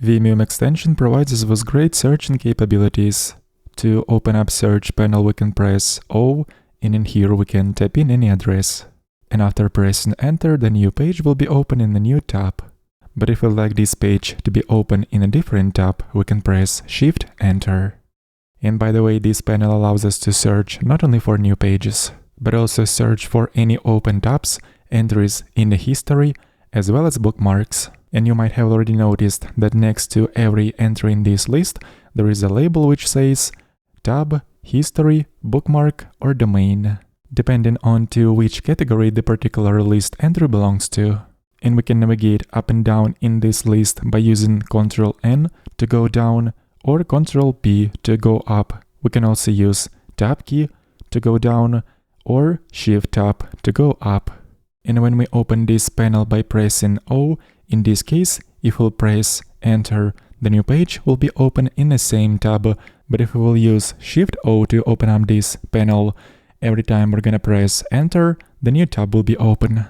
Vimium extension provides us with great searching capabilities. To open up search panel, we can press O, and in here we can type in any address. And after pressing enter, the new page will be open in a new tab. But if we like this page to be open in a different tab, we can press Shift Enter. And by the way, this panel allows us to search not only for new pages, but also search for any open tabs, entries in the history, as well as bookmarks. And you might have already noticed that next to every entry in this list, there is a label which says tab, history, bookmark, or domain, depending on to which category the particular list entry belongs to. And we can navigate up and down in this list by using Ctrl+N to go down or Ctrl+P to go up. We can also use Tab key to go down or Shift-Tab to go up. And when we open this panel by pressing O, in this case, if we'll press Enter, the new page will be open in the same tab. But if we will use Shift-O to open up this panel, every time we're gonna press Enter, the new tab will be open.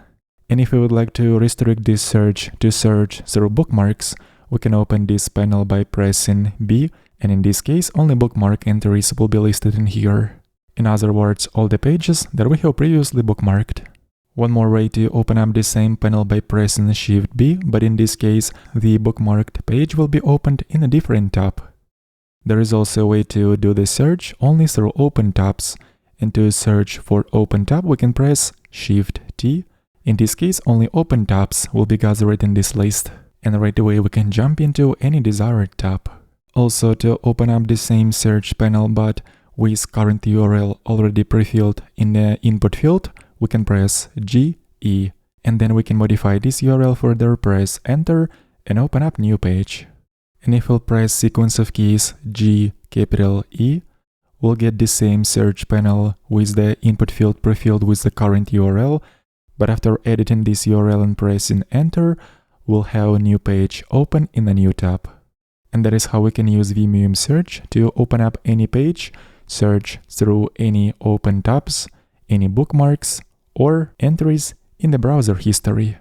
And if we would like to restrict this search to search through bookmarks, we can open this panel by pressing B, and in this case, only bookmark entries will be listed in here. In other words, all the pages that we have previously bookmarked. One more way to open up the same panel by pressing Shift B, but in this case, the bookmarked page will be opened in a different tab. There is also a way to do the search only through open tabs, and to search for open tab, we can press Shift T. In this case, only open tabs will be gathered in this list, and right away we can jump into any desired tab. Also, to open up the same search panel but with current URL already pre-filled in the input field, we can press G, E, and then we can modify this URL further, press Enter, and open up new page. And if we'll press sequence of keys G, capital E, we'll get the same search panel with the input field pre-filled with the current URL, but after editing this URL and pressing Enter, we'll have a new page open in a new tab. And that is how we can use Vimium Search to open up any page, search through any open tabs, any bookmarks, or entries in the browser history.